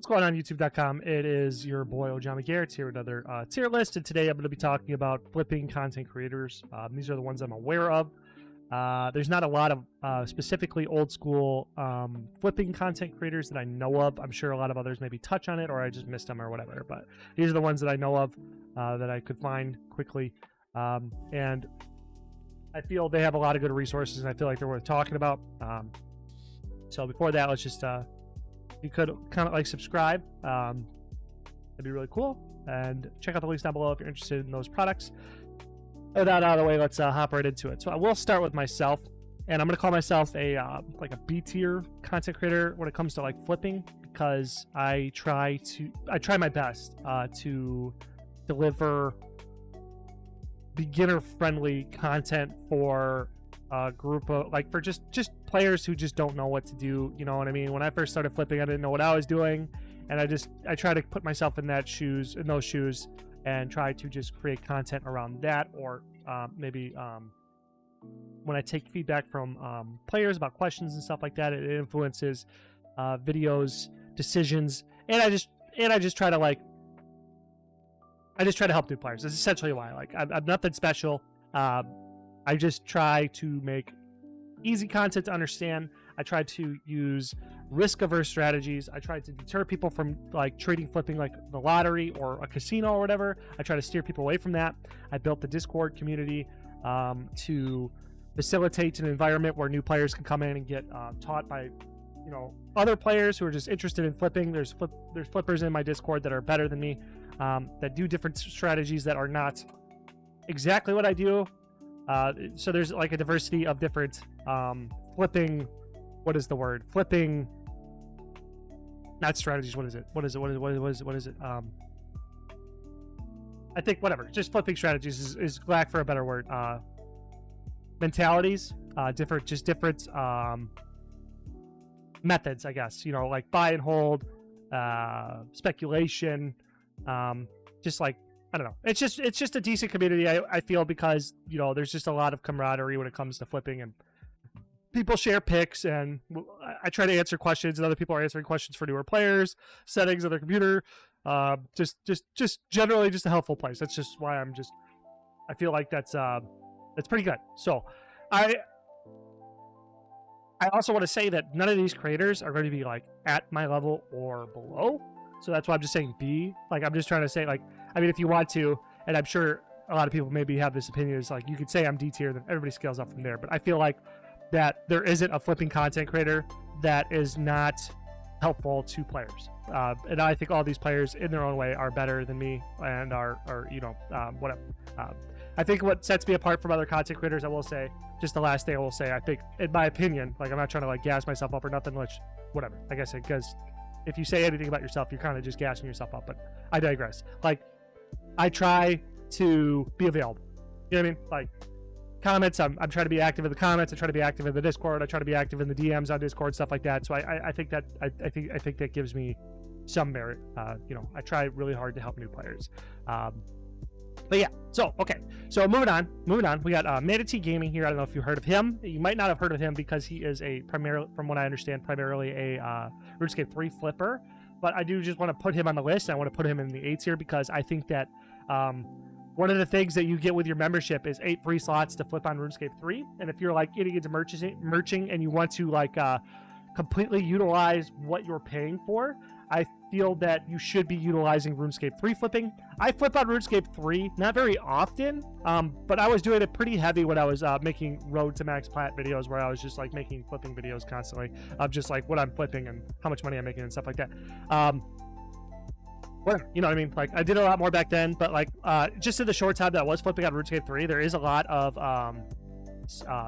What's going on, YouTube.com? It is your boy Ojama Garrett here with another tier list, and today I'm going to be talking about flipping content creators. These are the ones I'm aware of. There's not a lot of specifically old school flipping content creators that I know of. I'm sure a lot of others maybe touch on it, or I just missed them or whatever. But these are the ones that I know of that I could find quickly, and I feel they have a lot of good resources, and I feel like they're worth talking about. So before that, let's just you could comment, like, subscribe. That'd be really cool. And check out the links down below if you're interested in those products. With that out of the way, let's hop right into it. So I will start with myself, and I'm going to call myself a like a B tier content creator when it comes to like flipping, because I try my best to deliver beginner friendly content for a group of, like, for just players who just don't know what to do. You know what I mean? When I first started flipping, I didn't know what I was doing, and I try to put myself in those shoes and try to just create content around that, or maybe when I take feedback from players about questions and stuff like that, it influences videos, decisions, and I just try to help new players. That's essentially why. Like, I'm nothing special. I just try to make easy content to understand. I try to use risk-averse strategies. I try to deter people from like trading flipping like the lottery or a casino or whatever. I try to steer people away from that. I built the Discord community to facilitate an environment where new players can come in and get taught by, you know, other players who are just interested in flipping. There's flippers in my Discord that are better than me, that do different strategies that are not exactly what I do. So there's like a diversity of different flipping. What is the word? Flipping. Not strategies. What is it? What is it? I think whatever. Just flipping strategies is lack for a better word. Mentalities. Different methods, I guess. You know, like buy and hold, speculation, just like, I don't know. It's just a decent community, I feel, because, you know, there's just a lot of camaraderie when it comes to flipping, and people share picks, and I try to answer questions, and other people are answering questions for newer players, settings of their computer. Just generally just a helpful place. That's just why I feel like that's pretty good. So I also want to say that none of these creators are going to be like at my level or below. So that's why I'm just saying B. Like, I'm just trying to say, like, I mean, if you want to, and I'm sure a lot of people maybe have this opinion, is like, you could say I'm D tier, then everybody scales up from there. But I feel like that there isn't a flipping content creator that is not helpful to players. And I think all these players in their own way are better than me, and are you know, whatever. I think what sets me apart from other content creators, I will say, just the last thing I will say, I think, in my opinion, like, I'm not trying to like gas myself up or nothing, which, whatever, like I said, because if you say anything about yourself, you're kind of just gassing yourself up. But I digress. Like, I try to be available. You know what I mean? Like, comments, I'm trying to be active in the comments. I try to be active in the Discord. I try to be active in the DMs on Discord, stuff like that. So I think that gives me some merit. You know, I try really hard to help new players. But yeah, so okay, so moving on. We got Manity Gaming here. I don't know if you heard of him. You might not have heard of him because he is from what I understand, primarily a RuneScape 3 flipper. But I do just want to put him on the list. I want to put him in the A tier because I think that one of the things that you get with your membership is 8 free slots to flip on RuneScape 3. And if you're like getting into merching and you want to like completely utilize what you're paying for, I feel that you should be utilizing RuneScape 3 flipping. I flip on RuneScape 3 not very often, but I was doing it pretty heavy when I was making Road to Max Plat videos, where I was just like making flipping videos constantly of just like what I'm flipping and how much money I'm making and stuff like that. Whatever, you know what I mean? Like, I did a lot more back then, but like just in the short time that I was flipping on RuneScape 3, there is a lot of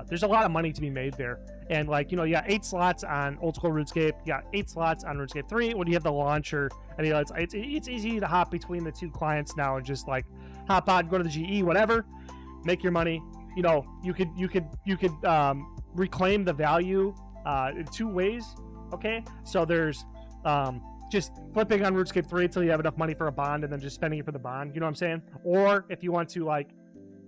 there's a lot of money to be made there. And like, you know, you got 8 slots on old school RuneScape, you got 8 slots on RuneScape 3 when you have the launcher, and you know, it's easy to hop between the two clients now and just like hop on, go to the GE, whatever, make your money. You know, you could reclaim the value in 2 ways. Okay, so there's just flipping on RuneScape 3 until you have enough money for a bond, and then just spending it for the bond. You know what I'm saying? Or if you want to like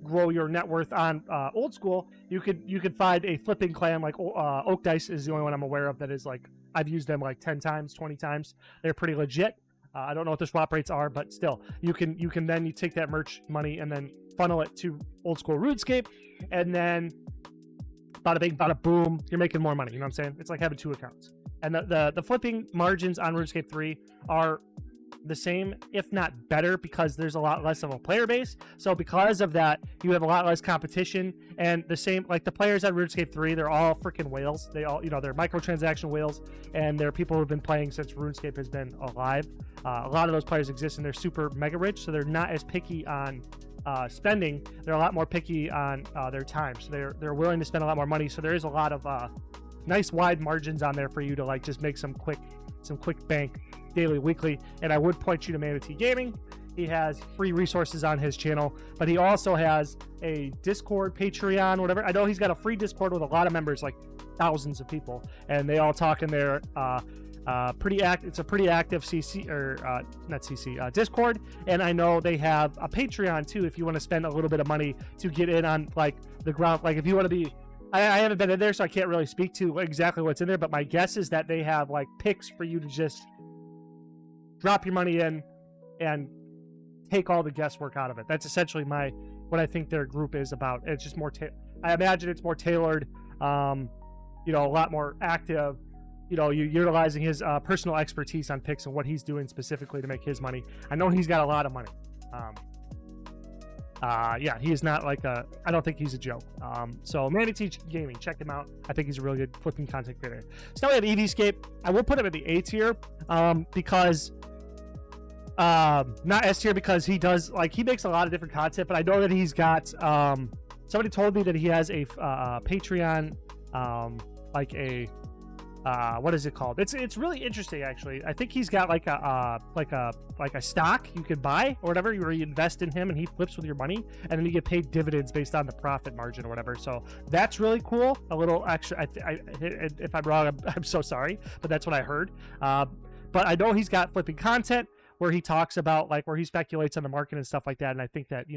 grow your net worth on old school, you could find a flipping clan like Oak Dice is the only one I'm aware of that is like I've used them like 10 times, 20 times. They're pretty legit. I don't know what the swap rates are, but still, you can then you take that merch money and then funnel it to old school RuneScape, and then bada bing, bada boom, you're making more money. You know what I'm saying? It's like having 2 accounts. And the flipping margins on RuneScape 3 are the same, if not better, because there's a lot less of a player base. So because of that, you have a lot less competition. And the same, like the players on RuneScape 3, they're all freaking whales. They all, they're microtransaction whales, and they're people who've been playing since RuneScape has been alive. A lot of those players exist, and they're super mega rich, so they're not as picky on spending. They're a lot more picky on their time. So they're willing to spend a lot more money. So there is a lot of nice wide margins on there for you to like just make some quick bank daily, weekly. And I would point you to Manity Gaming. He has free resources on his channel, but he also has a Discord, Patreon, whatever. I know he's got a free Discord with a lot of members, like thousands of people, and they all talk in there. It's a pretty active CC or not CC Discord, and I know they have a Patreon too. If you want to spend a little bit of money to get in on like the ground, like if you want to be. I haven't been in there, so I can't really speak to exactly what's in there, but my guess is that they have like picks for you to just drop your money in and take all the guesswork out of it. That's essentially what I think their group is about. It's just more I imagine it's more tailored, a lot more active, you're utilizing his personal expertise on picks and what he's doing specifically to make his money. I know he's got a lot of money. He is not like I don't think he's a joke. So Manity Gaming, check him out. I think he's a really good flipping content creator. So now we have Eeveecape. I will put him in the A tier, because not S tier, because he makes a lot of different content, but I know that he's got somebody told me that he has a Patreon, what is it called? It's really interesting, actually. I think he's got like a stock you could buy or whatever, where you invest in him and he flips with your money, and then you get paid dividends based on the profit margin or whatever. So that's really cool. A little extra. If I'm wrong, I'm so sorry, but that's what I heard. But I know he's got flipping content where he talks about where he speculates on the market and stuff like that. And I think that,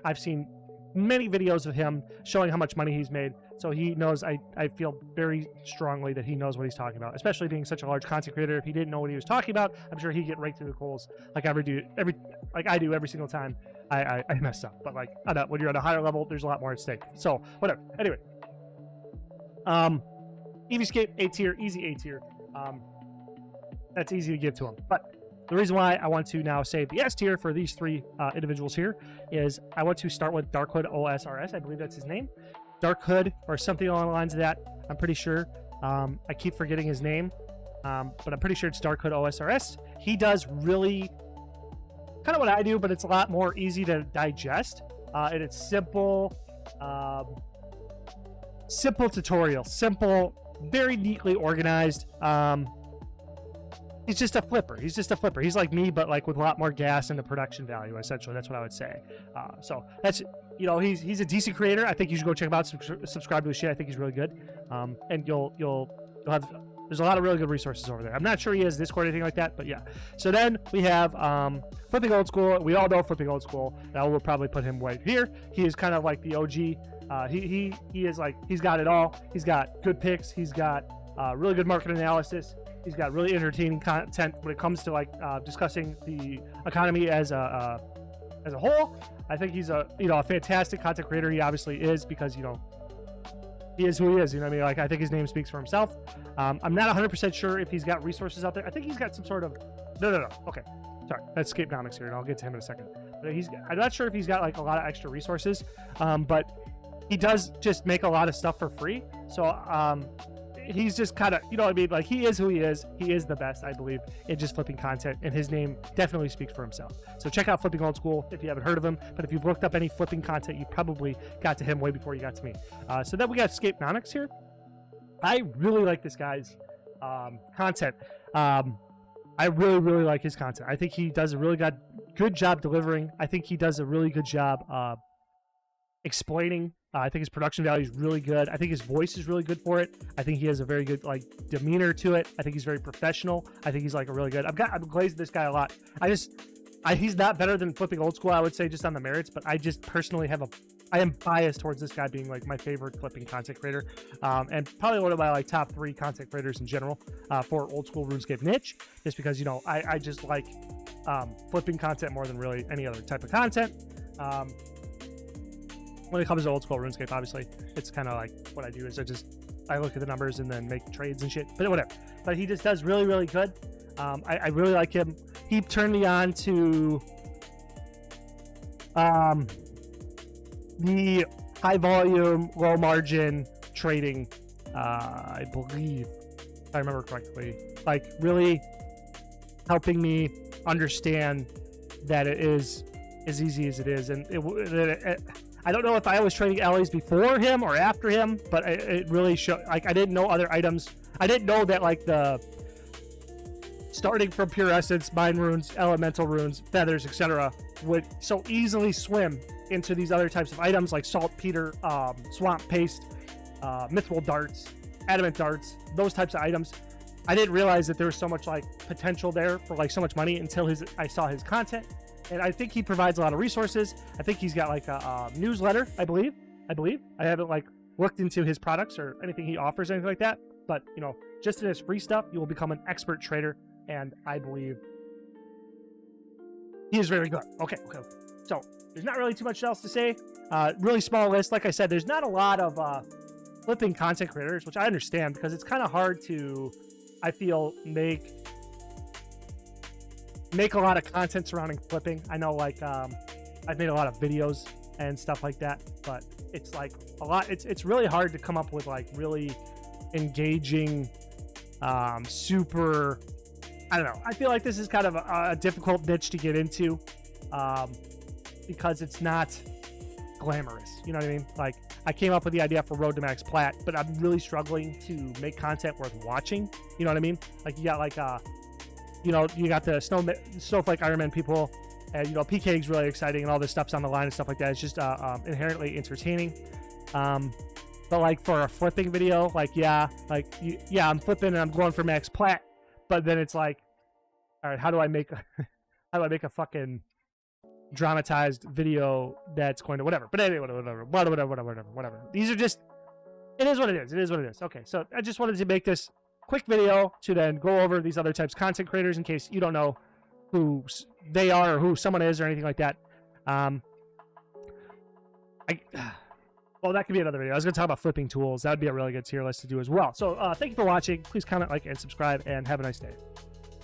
I've seen many videos of him showing how much money he's made. So he knows, I feel very strongly that he knows what he's talking about, especially being such a large content creator. If he didn't know what he was talking about, I'm sure he'd get right through the coals like I do every single time I mess up. But when you're at a higher level, there's a lot more at stake. So whatever. Anyway, Eeveecape, A tier, easy A tier. That's easy to give to him. But the reason why I want to now say the S tier for these 3 individuals here is I want to start with Darkhood OSRS. I believe that's his name. Darkhood, or something along the lines of that. I'm pretty sure. I keep forgetting his name, but I'm pretty sure it's Darkhood OSRS. He does really kind of what I do, but it's a lot more easy to digest. And it's simple tutorial. Simple, very neatly organized. He's just a flipper. He's like me, but with a lot more gas and the production value, essentially. That's what I would say. So that's, he's a decent creator. I think you should go check him out, subscribe to his shit. I think he's really good. And you'll have, there's a lot of really good resources over there. I'm not sure he has Discord or anything like that, but yeah. So then we have Flipping Old School. We all know Flipping Old School. Now we'll probably put him right here. He is kind of like the OG. He is he's got it all. He's got good picks. He's got really good market analysis. He's got really entertaining content when it comes to discussing the economy as a whole. I think he's a fantastic content creator. He obviously is, because he is who he is. I think his name speaks for himself. I'm not 100% sure if he's got resources out there. I think he's got some sort of no. Okay, sorry, that's Scapenomics here, and I'll get to him in a second. But I'm not sure if he's got a lot of extra resources, but he does just make a lot of stuff for free. So he's just kind of, he is who he is. He is the best, I believe, in just flipping content, and his name definitely speaks for himself. So check out Flipping Old School if you haven't heard of him, but if you've looked up any flipping content, you probably got to him way before you got to me. So then we got Scapenomics here. I really like this guy's content. I really, really like his content. I think he does a really good job delivering. I think he does a really good job explaining. I think his production value is really good. I think his voice is really good for it. I think he has a very good demeanor to it. I think he's very professional. I think he's a really good. I've glazed this guy a lot. He's not better than Flipping Old School, I would say, just on the merits, but I just personally have I am biased towards this guy being like my favorite flipping content creator, and probably one of my like top 3 content creators in general for old school RuneScape niche, just because, you know, I just like flipping content more than really any other type of content. When it comes to old school RuneScape, obviously it's kind of like what I do is I look at the numbers and then make trades and shit, but whatever. But he just does really, really good. I really like him. He turned me on to the high volume, low margin trading, I believe, if I remember correctly, like really helping me understand that it is as easy as it is. And I don't know if I was trading alleys before him or after him, but it really showed, like, I didn't know other items. I didn't know that, like, the starting from pure essence, mine runes, elemental runes, feathers, etc., would so easily swim into these other types of items like saltpeter, swamp paste, mithril darts, adamant darts, those types of items. I didn't realize that there was so much like potential there for like so much money until I saw his content. And I think he provides a lot of resources. I think he's got like a newsletter, I believe. I haven't like looked into his products or anything he offers, anything like that. But, you know, just in his free stuff, you will become an expert trader. And I believe he is very good. Okay. So there's not really too much else to say. Really small list. Like I said, there's not a lot of flipping content creators, which I understand because it's kind of hard to, I feel, make a lot of content surrounding flipping. I know, like, I've made a lot of videos and stuff like that, but it's like a lot. It's really hard to come up with like really engaging, super. I don't know. I feel like this is kind of a difficult niche to get into, because it's not glamorous. You know what I mean? Like, I came up with the idea for Road to Max Plat, but I'm really struggling to make content worth watching. You know what I mean? Like, you got like you know, you got the Snowflake Ironman people, and, you know, PK's really exciting and all this stuff's on the line and stuff like that. It's just inherently entertaining. But like for a flipping video, like, yeah, I'm flipping and I'm going for Max Plat, but then it's like, all right, how do I make a fucking dramatized video that's going to whatever? But anyway, whatever. These are just, it is what it is. Okay, so I just wanted to make this quick video to then go over these other types of content creators in case you don't know who they are or who someone is or anything like that. Well, that could be another video. I was going to talk about flipping tools. That would be a really good tier list to do as well. So thank you for watching. Please comment, like, and subscribe, and have a nice day.